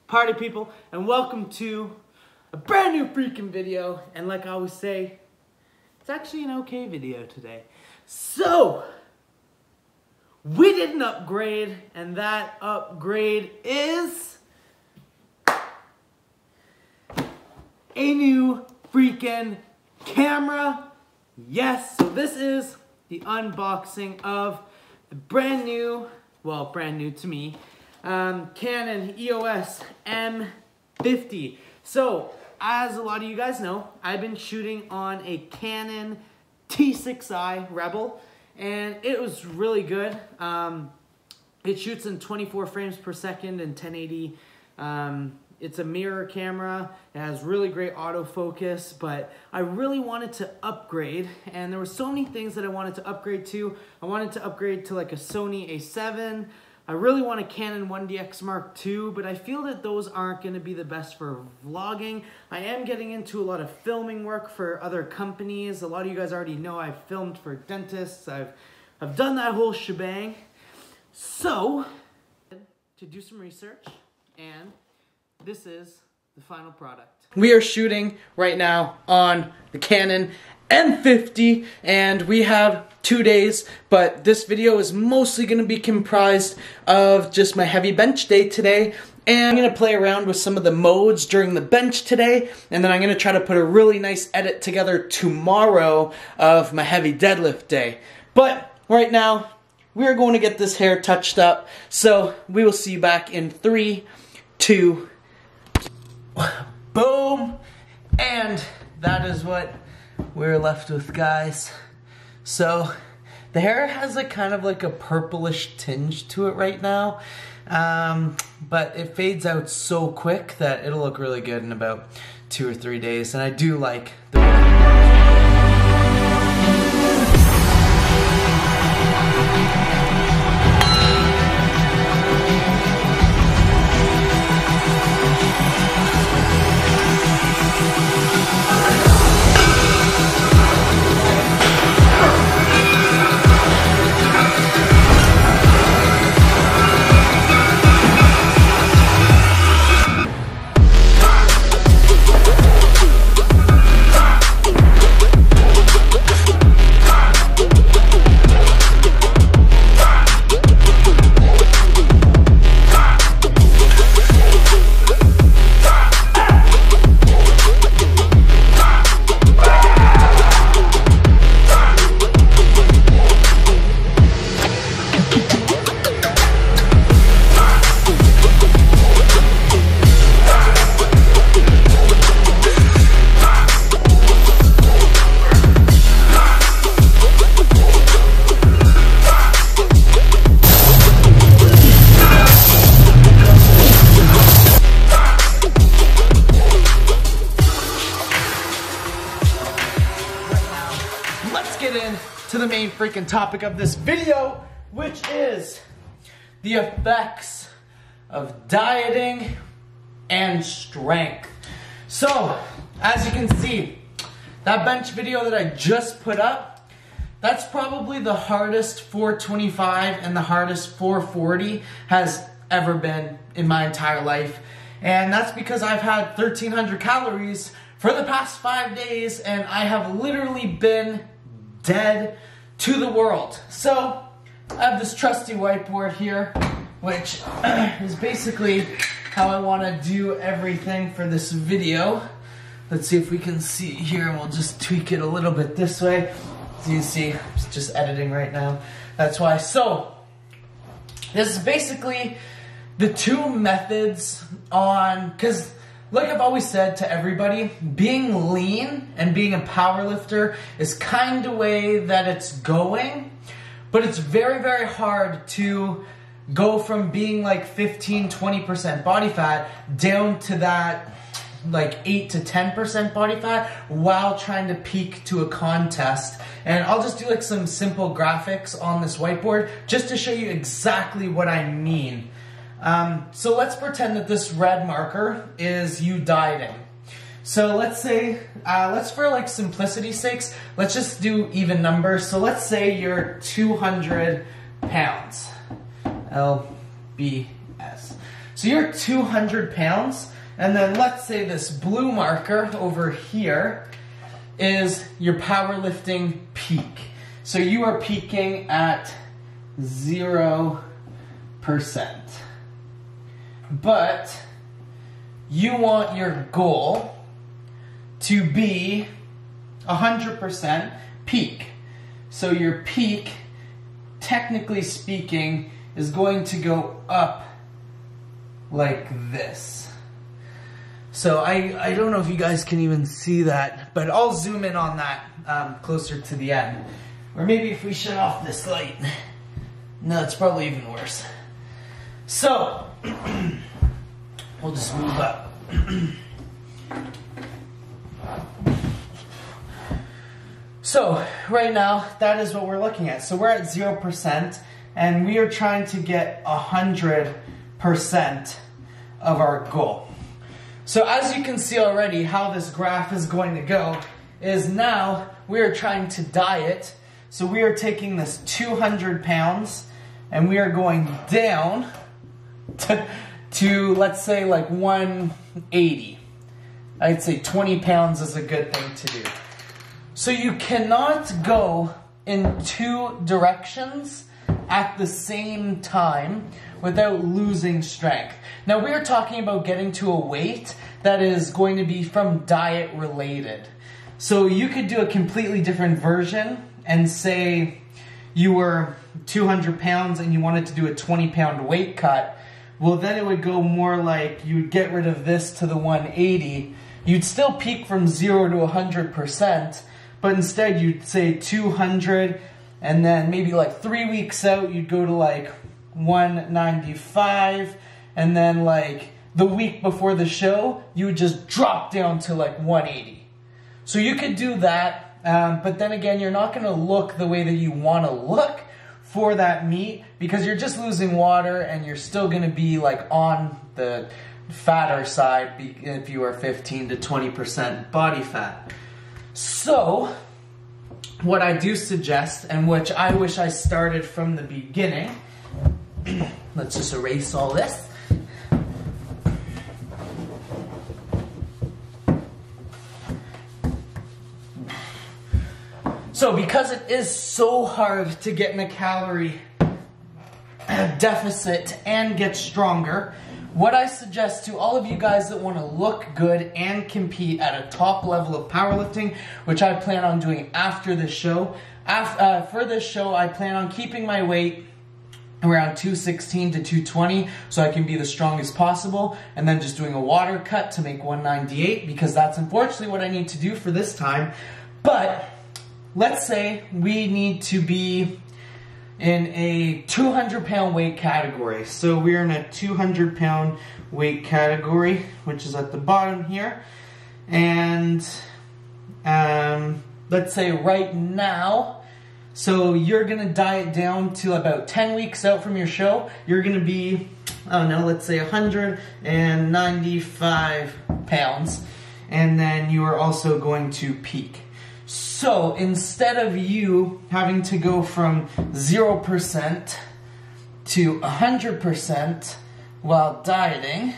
Party people, and welcome to a brand new freaking video. And like I always say, it's actually an okay video today. So, we did an upgrade, and that upgrade is a new freaking camera. Yes, so this is the unboxing of the brand new, well, brand new to me, Canon EOS M50. So, as a lot of you guys know, I've been shooting on a Canon T6i Rebel, and it was really good. It shoots in 24 frames per second and 1080. It's a mirror camera. It has really great autofocus, but I really wanted to upgrade, and there were so many things that I wanted to upgrade to. I wanted to upgrade to like a Sony A7. I really want a Canon 1DX Mark II, but I feel that those aren't going to be the best for vlogging. I am getting into a lot of filming work for other companies. A lot of you guys already know I've filmed for dentists. I've done that whole shebang. So, to do some research, and this is the final product. We are shooting right now on the Canon M50, and we have 2 days, but this video is mostly going to be comprised of just my heavy bench day today, and I'm going to play around with some of the modes during the bench today, and then I'm going to try to put a really nice edit together tomorrow of my heavy deadlift day. But right now, we're going to get this hair touched up, so we will see you back in 3, 2, boom, and that is what we're left with, guys. So the hair has like kind of like a purplish tinge to it right now, but it fades out so quick that it'll look really good in about 2 or 3 days, and I do like the to the main freaking topic of this video, which is the effects of dieting and strength. So, as you can see, that bench video that I just put up, that's probably the hardest 425 and the hardest 440 has ever been in my entire life. And that's because I've had 1,300 calories for the past 5 days, and I have literally been dead to the world. So I have this trusty whiteboard here, which is basically how I want to do everything for this video. Let's see if we can see here, and we'll just tweak it a little bit this way. So you see, I'm just editing right now. That's why. So this is basically the two methods on, because like I've always said to everybody, being lean and being a power lifter is kind of way that it's going, but it's very, very hard to go from being like 15-20% body fat down to that like 8 to 10% body fat while trying to peak to a contest. And I'll just do like some simple graphics on this whiteboard just to show you exactly what I mean. So let's pretend that this red marker is you dieting. So let's say, for like simplicity's sakes, let's just do even numbers. So let's say you're 200 pounds. LBS. So you're 200 pounds, and then let's say this blue marker over here is your powerlifting peak. So you are peaking at 0%. But you want your goal to be 100% peak. So your peak, technically speaking, is going to go up like this. So I don't know if you guys can even see that, but I'll zoom in on that closer to the end. Or maybe if we shut off this light. No, it's probably even worse. So, we'll just move up. So, right now, that is what we're looking at. So we're at 0%, and we are trying to get 100% of our goal. So as you can see already, how this graph is going to go is now we are trying to diet. So we are taking this 200 pounds, and we are going down to let's say like 180. I'd say 20 pounds is a good thing to do. So you cannot go in two directions at the same time without losing strength. Now we're talking about getting to a weight that is going to be from diet related. So you could do a completely different version and say you were 200 pounds and you wanted to do a 20-pound weight cut. Well, then it would go more like you would get rid of this to the 180. You'd still peak from 0 to 100%, but instead you'd say 200, and then maybe like 3 weeks out you'd go to like 195, and then like the week before the show you would just drop down to like 180. So you could do that, but then again you're not going to look the way that you want to look for that meet because you're just losing water and you're still going to be like on the fatter side if you are 15 to 20% body fat. So what I do suggest, and which I wish I started from the beginning, let's just erase all this. So because it is so hard to get in a calorie deficit and get stronger, what I suggest to all of you guys that want to look good and compete at a top level of powerlifting, which I plan on doing after this show. For this show, I plan on keeping my weight around 216 to 220 so I can be the strongest possible, and then just doing a water cut to make 198 because that's unfortunately what I need to do for this time. But let's say we need to be in a 200-pound weight category. So we're in a 200-pound weight category, which is at the bottom here. And let's say right now, so you're going to diet down to about 10 weeks out from your show. You're going to be, I don't know, let's say 195 pounds. And then you are also going to peak. So instead of you having to go from 0% to 100% while dieting,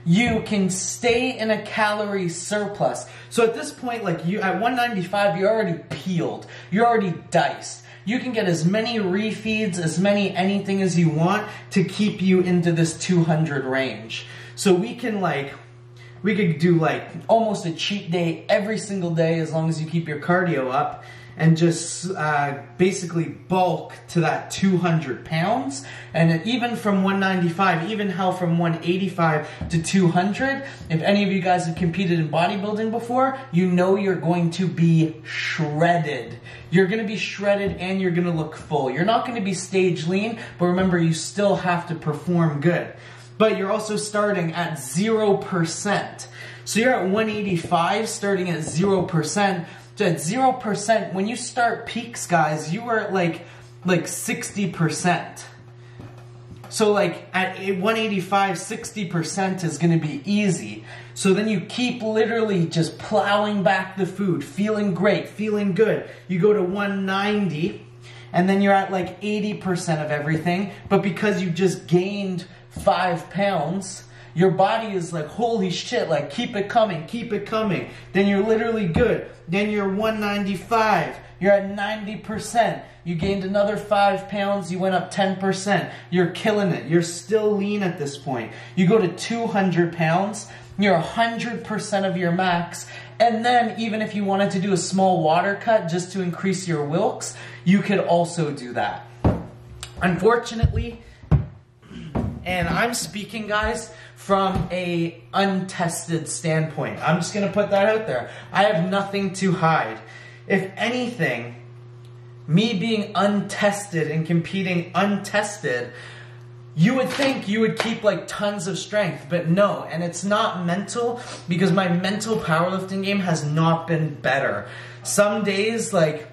you can stay in a calorie surplus. So at this point, like you at 195, you're already peeled. You're already diced. You can get as many refeeds, as many anything as you want to keep you into this 200 range. So we could do like almost a cheat day every single day as long as you keep your cardio up and just basically bulk to that 200 pounds. And even from 195, even how from 185 to 200, if any of you guys have competed in bodybuilding before, you know you're going to be shredded. You're going to be shredded and you're going to look full. You're not going to be stage lean, but remember you still have to perform good. But you're also starting at 0%. So you're at 185 starting at 0%. So at 0%, when you start peaks, guys, you are at like 60%. So like at 185, 60% is going to be easy. So then you keep literally just plowing back the food, feeling great, feeling good. You go to 190. And then you're at like 80% of everything, but because you just gained 5 pounds, your body is like, holy shit, like keep it coming, keep it coming. Then you're literally good. Then you're 195, you're at 90%. You gained another 5 pounds, you went up 10%. You're killing it. You're still lean at this point. You go to 200 pounds, you're 100% of your max. And then even if you wanted to do a small water cut just to increase your Wilks, you could also do that. Unfortunately, and I'm speaking, guys, from a untested standpoint. I'm just gonna put that out there. I have nothing to hide. If anything, me being untested and competing untested, you would think you would keep like tons of strength, but no. And it's not mental, because my mental powerlifting game has not been better. Some days, like,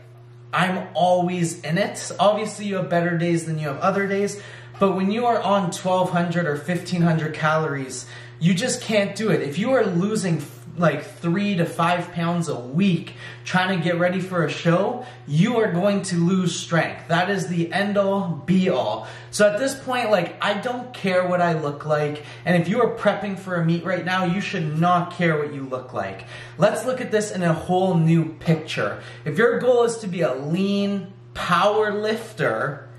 I'm always in it. Obviously, you have better days than you have other days, but when you are on 1,200 or 1,500 calories, you just can't do it. If you are losing like 3 to 5 pounds a week trying to get ready for a show, you are going to lose strength. That is the end all be all. So at this point, like, I don't care what I look like. And if you are prepping for a meet right now, you should not care what you look like. Let's look at this in a whole new picture. If your goal is to be a lean power lifter,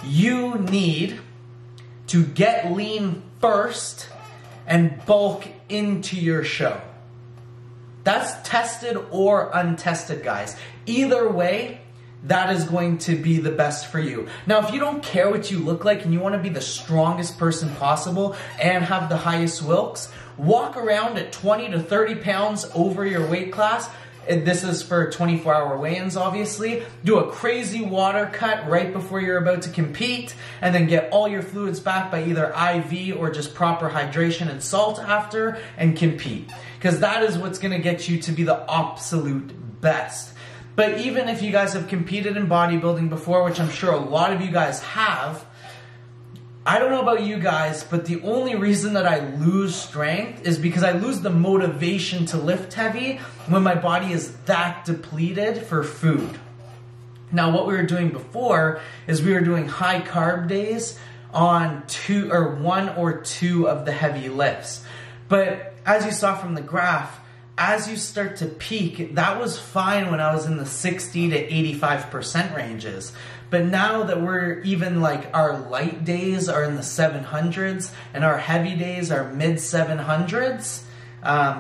you need to get lean first and bulk into your show. That's tested or untested, guys. Either way, that is going to be the best for you. Now, if you don't care what you look like and you want to be the strongest person possible and have the highest Wilks, walk around at 20 to 30 pounds over your weight class. This is for 24-hour weigh-ins, obviously. Do a crazy water cut right before you're about to compete, and then get all your fluids back by either IV or just proper hydration and salt after, and compete. Because that is what's going to get you to be the absolute best. But even if you guys have competed in bodybuilding before, which I'm sure a lot of you guys have, I don't know about you guys, but the only reason that I lose strength is because I lose the motivation to lift heavy when my body is that depleted for food. Now, what we were doing before is we were doing high carb days on 1 or 2 of the heavy lifts. But as you saw from the graph, as you start to peak, that was fine when I was in the 60 to 85% ranges. But now that we're even like, our light days are in the 700s and our heavy days are mid 700s,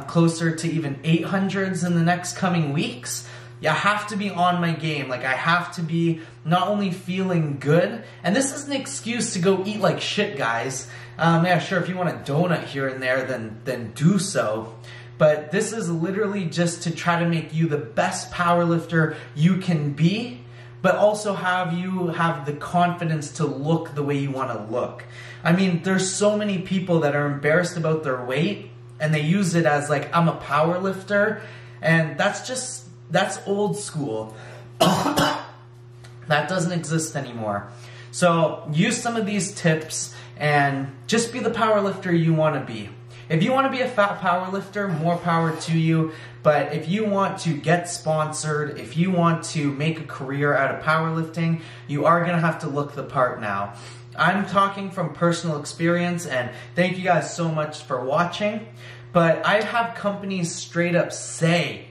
closer to even 800s in the next coming weeks, I have to be on my game. Like, I have to be not only feeling good, and this is an excuse to go eat like shit, guys. Yeah, sure, if you want a donut here and there, then do so. But this is literally just to try to make you the best powerlifter you can be, but also have you have the confidence to look the way you want to look. I mean, there's so many people that are embarrassed about their weight, and they use it as like, I'm a power lifter, and that's old school. That doesn't exist anymore. So use some of these tips and just be the power lifter you want to be. If you want to be a fat power lifter, more power to you. But if you want to get sponsored, if you want to make a career out of powerlifting, you are going to have to look the part now. I'm talking from personal experience, and thank you guys so much for watching. But I have companies straight up say,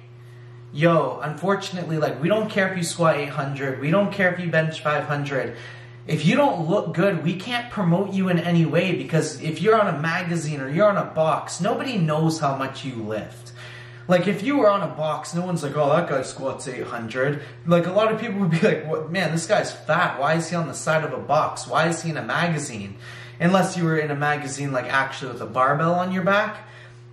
yo, unfortunately, like, we don't care if you squat 800, we don't care if you bench 500. If you don't look good, we can't promote you in any way, because if you're on a magazine or you're on a box, nobody knows how much you lift. Like, if you were on a box, no one's like, oh, that guy squats 800. Like, a lot of people would be like, what, man, this guy's fat. Why is he on the side of a box? Why is he in a magazine? Unless you were in a magazine, like, actually with a barbell on your back.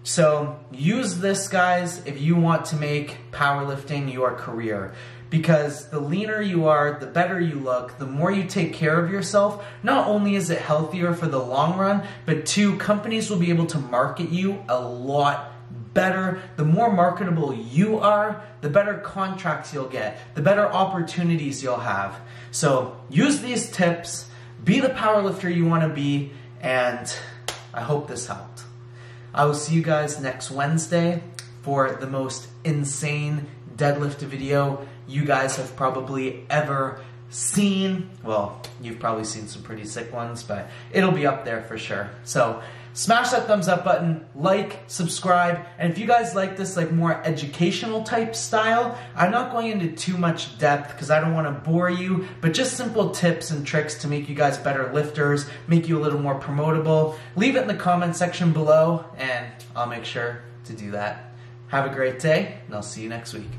So use this, guys, if you want to make powerlifting your career. Because the leaner you are, the better you look, the more you take care of yourself. Not only is it healthier for the long run, but 2, companies will be able to market you a lot better. The more marketable you are, the better contracts you'll get, the better opportunities you'll have. So use these tips, be the powerlifter you want to be, and I hope this helped. I will see you guys next Wednesday for the most insane deadlift video you guys have probably ever seen. Well, you've probably seen some pretty sick ones, but it'll be up there for sure. So smash that thumbs up button, like, subscribe, and if you guys like this like more educational type style, I'm not going into too much depth because I don't want to bore you, but just simple tips and tricks to make you guys better lifters, make you a little more promotable. Leave it in the comment section below and I'll make sure to do that. Have a great day and I'll see you next week.